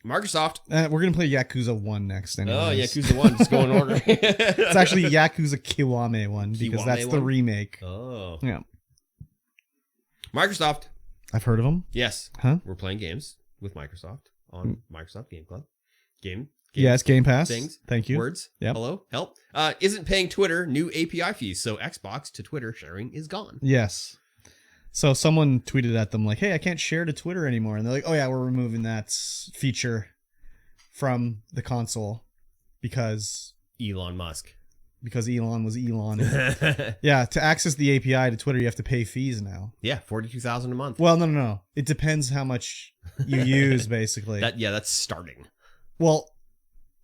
Microsoft. We're going to play Yakuza 1 next. Anyways. Oh, Yakuza 1. Just go in order. It's actually Yakuza Kiwame 1 because that's the remake. Oh. Yeah. Microsoft. I've heard of them. Yes. Huh? We're playing games with Microsoft on Microsoft Game Club. Games, yes, Game Pass. Things. Thank you. Words. Yep. Hello. Help. Isn't paying Twitter new API fees, so Xbox to Twitter sharing is gone. Yes. So someone tweeted at them like, hey, I can't share to Twitter anymore. And they're like, oh yeah, we're removing that feature from the console because Elon Musk. Elon was Elon. Yeah, to access the API to Twitter, you have to pay fees now. Yeah, $42,000 a month. Well, no. It depends how much you use, basically. That's starting. Well,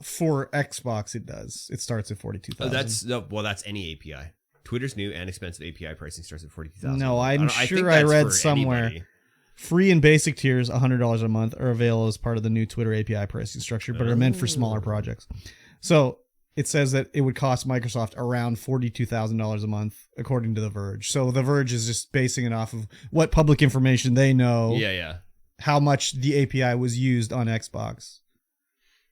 for Xbox, it does. It starts at $42,000. That's any API. Twitter's new and expensive API pricing starts at $42,000. No, I'm sure I read somewhere. Anybody. Free and basic tiers, $100 a month, are available as part of the new Twitter API pricing structure, but are meant for smaller projects. So it says that it would cost Microsoft around $42,000 a month, according to The Verge. So The Verge is just basing it off of what public information they know. Yeah. How much the API was used on Xbox.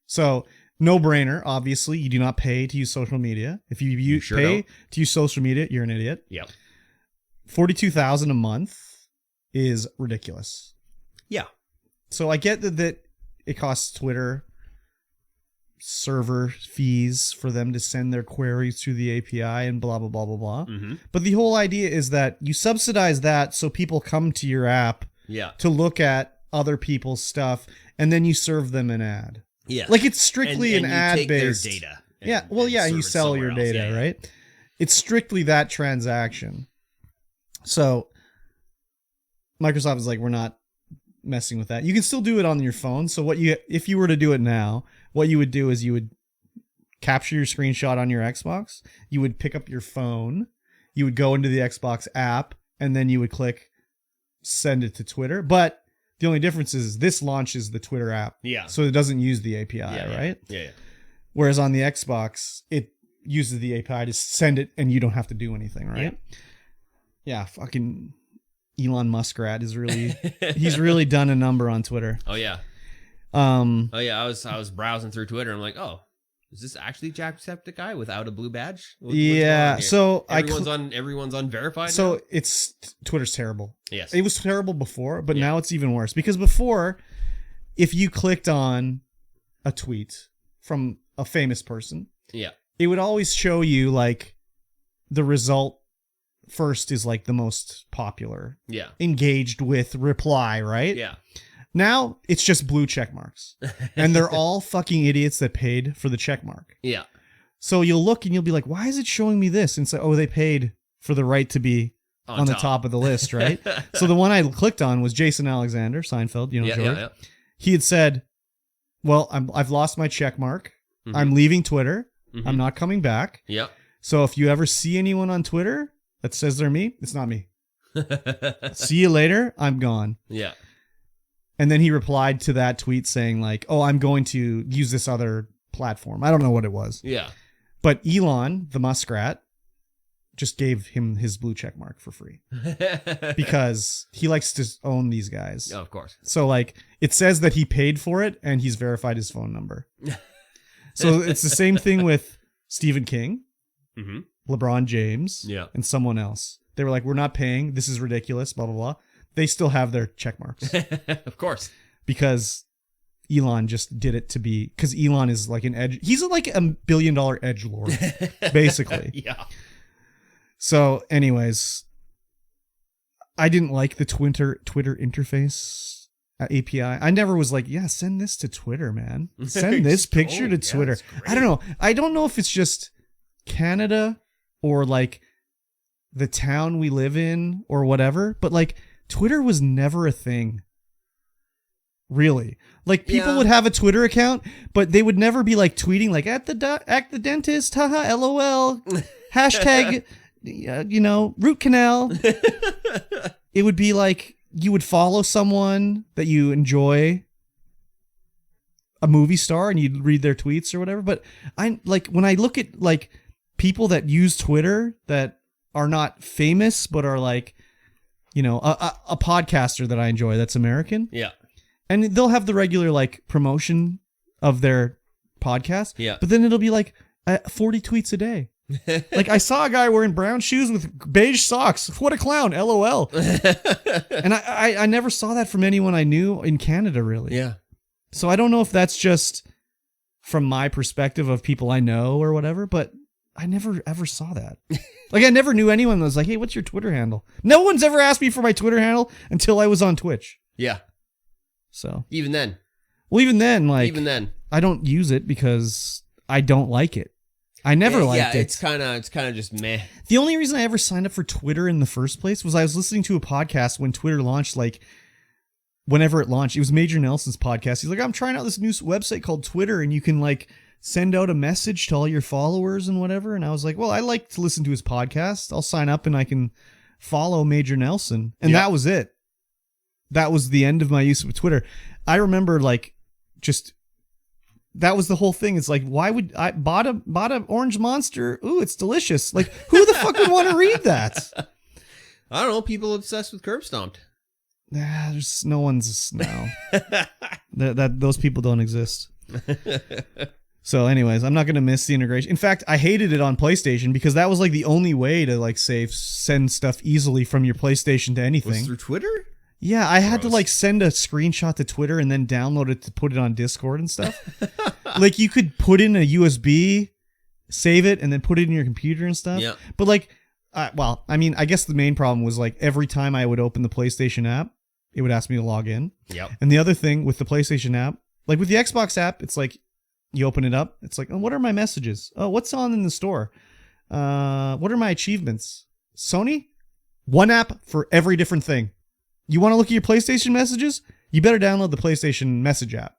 So no brainer. Obviously, you do not pay to use social media. If you pay to use social media, you're an idiot. Yeah. $42,000 a month is ridiculous. Yeah. So I get that it costs Twitter server fees for them to send their queries through the API and blah, blah, blah, blah, blah. Mm-hmm. But the whole idea is that you subsidize that so people come to your app to look at other people's stuff, and then you serve them an ad. Yeah. Like it's strictly an ad-based. Their data. And you sell your data, right? It's strictly that transaction. So Microsoft is like, we're not messing with that. You can still do it on your phone. So if you were to do it now, what you would do is you would capture your screenshot on your Xbox. You would pick up your phone. You would go into the Xbox app, and then you would click send it to Twitter. But the only difference is this launches the Twitter app. Yeah. So it doesn't use the API, right? Yeah. Whereas on the Xbox, it uses the API to send it, and you don't have to do anything, right? Yeah, fucking Elon Muskrat is really he's really done a number on Twitter. Oh yeah. I was browsing through Twitter and I'm like, oh, is this actually Jacksepticeye without a blue badge? So everyone's on verified. So now? Twitter's terrible. Yes. It was terrible before, but now it's even worse because before, if you clicked on a tweet from a famous person, it would always show you like the result first is like the most popular, engaged with reply, right? Yeah. Now it's just blue check marks, and they're all fucking idiots that paid for the check mark. Yeah. So you'll look and you'll be like, why is it showing me this? And so, oh, they paid for the right to be on the top of the list, right? So the one I clicked on was Jason Alexander, Seinfeld, George. Yeah. He had said, well, I've lost my check mark. Mm-hmm. I'm leaving Twitter. Mm-hmm. I'm not coming back. Yep. So if you ever see anyone on Twitter that says they're me, it's not me. See you later. I'm gone. Yeah. And then he replied to that tweet saying like, oh, I'm going to use this other platform. I don't know what it was. Yeah. But Elon, the muskrat, just gave him his blue check mark for free because he likes to own these guys. Oh, of course. So like it says that he paid for it and he's verified his phone number. So it's the same thing with Stephen King, LeBron James, and someone else. They were like, we're not paying. This is ridiculous, blah, blah, blah. They still have their check marks. Of course. Because Elon just did it to be, because Elon is like an edge. He's like $1 billion edgelord, basically. Yeah. So anyways, I didn't like the Twitter interface API. I never was like, yeah, send this to Twitter, man. Send this picture to Twitter. I don't know. I don't know if it's just Canada or like the town we live in or whatever, but like Twitter was never a thing. Really. Like people would have a Twitter account, but they would never be like tweeting like at the dentist, haha, LOL, hashtag, root canal. It would be like you would follow someone that you enjoy, a movie star, and you'd read their tweets or whatever. But I like when I look at like people that use Twitter that are not famous, but are like, a podcaster that I enjoy that's American. Yeah. And they'll have the regular like promotion of their podcast. Yeah. But then it'll be like 40 tweets a day. Like I saw a guy wearing brown shoes with beige socks. What a clown. LOL. And I never saw that from anyone I knew in Canada, really. Yeah. So I don't know if that's just from my perspective of people I know or whatever, but I never ever saw that. Like I never knew anyone that was like, hey, what's your Twitter handle? No one's ever asked me for my Twitter handle until I was on Twitch. Yeah. So even then, I don't use it because I don't like it. I never liked it. It's kind of just meh. The only reason I ever signed up for Twitter in the first place was I was listening to a podcast when Twitter launched, like whenever it launched. It was Major Nelson's podcast. He's like, I'm trying out this new website called Twitter, and you can like send out a message to all your followers and whatever. And I was like, well, I like to listen to his podcast. I'll sign up and I can follow Major Nelson. And that was it. That was the end of my use of Twitter. I remember like just that was the whole thing. It's like, why would I bought a orange Monster? Ooh, it's delicious. Like, who the fuck would want to read that? I don't know. People obsessed with Curb Stomped. Nah, there's no one's no. that those people don't exist. So, anyways, I'm not gonna miss the integration. In fact, I hated it on PlayStation because that was like the only way to like send stuff easily from your PlayStation to anything. Was through Twitter? Yeah, I had to like send a screenshot to Twitter and then download it to put it on Discord and stuff. Like you could put in a USB, save it, and then put it in your computer and stuff. Yeah. But like, well, I mean, I guess the main problem was like every time I would open the PlayStation app, it would ask me to log in. Yep. And the other thing with the PlayStation app, like with the Xbox app, it's like you open it up. It's like, oh, what are my messages? Oh, what's on in the store? What are my achievements? Sony? One app for every different thing. You want to look at your PlayStation messages? You better download the PlayStation message app.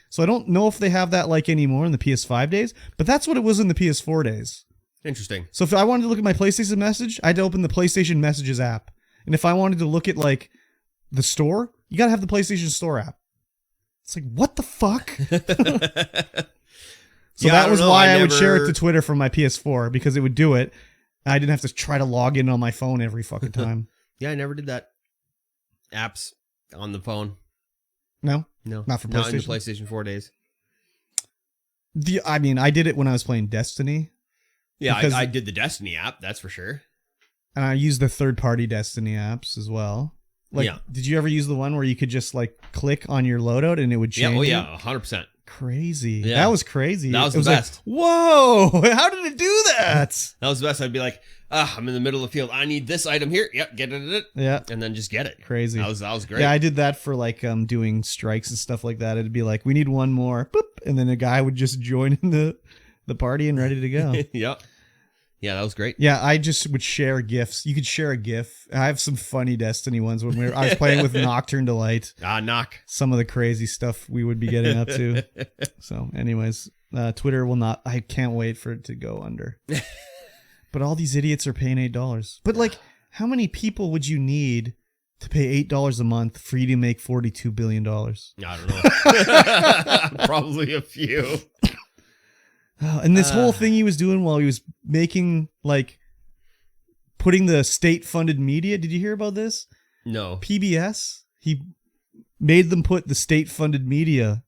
So I don't know if they have that like anymore in the PS5 days, but that's what it was in the PS4 days. Interesting. So if I wanted to look at my PlayStation message, I had to open the PlayStation Messages app. And if I wanted to look at like the store, you got to have the PlayStation Store app. It's like, what the fuck? So that was why I would share it to Twitter from my PS4 because it would do it. I didn't have to try to log in on my phone every fucking time. Yeah, I never did that. Apps on the phone. No, not for PlayStation. Not in the PlayStation 4 days. I mean, I did it when I was playing Destiny. Yeah, I did the Destiny app, that's for sure. And I used the third-party Destiny apps as well. Like, did you ever use the one where you could just like click on your loadout and it would change? Yeah, 100%. Crazy. Yeah. That was crazy. That was the best. Like, whoa, how did it do that? That was the best. I'd be like, I'm in the middle of the field. I need this item here. Yep, get it. Yeah. And then just get it. Crazy. That was great. Yeah, I did that for like doing strikes and stuff like that. It'd be like, we need one more. Boop. And then a guy would just join in the party and ready to go. Yep. Yeah, that was great. Yeah, I just would share GIFs. You could share a GIF. I have some funny Destiny ones when I was playing with Nocturne Delight. Knock. Some of the crazy stuff we would be getting up to. So, anyways, Twitter will not. I can't wait for it to go under. But all these idiots are paying $8. But like, how many people would you need to pay $8 a month for you to make $42 billion? I don't know. Probably a few. And this whole thing he was doing while he was making, like, putting the state-funded media. Did you hear about this? No. PBS. He made them put the state-funded media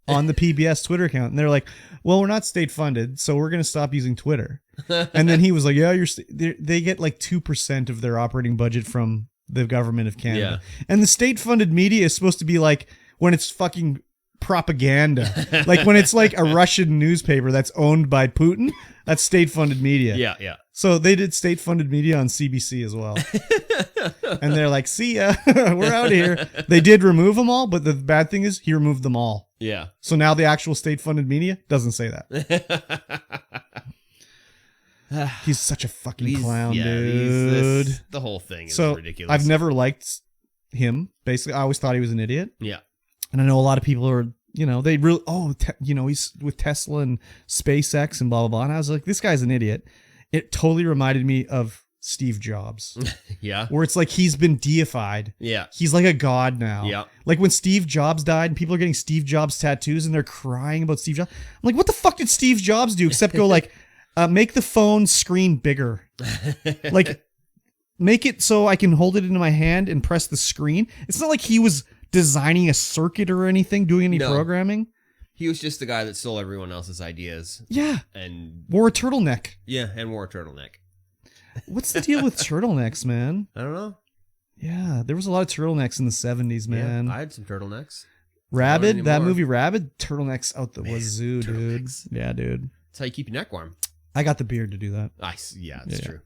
on the PBS Twitter account. And they're like, well, we're not state-funded, so we're going to stop using Twitter. And then he was like, yeah, they get like 2% of their operating budget from the government of Canada. Yeah. And the state-funded media is supposed to be like when it's fucking propaganda. Like when it's like a Russian newspaper that's owned by Putin, that's state-funded media. Yeah, yeah. So they did state-funded media on CBC as well. And they're like, see ya, we're out of here. They did remove them all, but the bad thing is he removed them all. Yeah. So now the actual state-funded media doesn't say that. He's such a fucking clown, dude. The whole thing is ridiculous. I've never liked him. Basically, I always thought he was an idiot. Yeah. And I know a lot of people are, they really, he's with Tesla and SpaceX and blah, blah, blah. And I was like, this guy's an idiot. It totally reminded me of Steve Jobs. Yeah. Where it's like he's been deified. Yeah. He's like a god now. Yeah. Like when Steve Jobs died and people are getting Steve Jobs tattoos and they're crying about Steve Jobs. I'm like, what the fuck did Steve Jobs do except go like, make the phone screen bigger. Like, make it so I can hold it into my hand and press the screen. It's not like he was designing a circuit or anything, doing any programming. He was just the guy that stole everyone else's ideas. Yeah. And wore a turtleneck. Yeah, and wore a turtleneck. What's the deal with turtlenecks, man? I don't know. Yeah, there was a lot of turtlenecks in the 70s, man. Yeah, I had some turtlenecks. Rabid, that movie Rabid, turtlenecks out the wazoo, dude. Yeah, dude. That's how you keep your neck warm. I got the beard to do that. Nice. Yeah, that's true.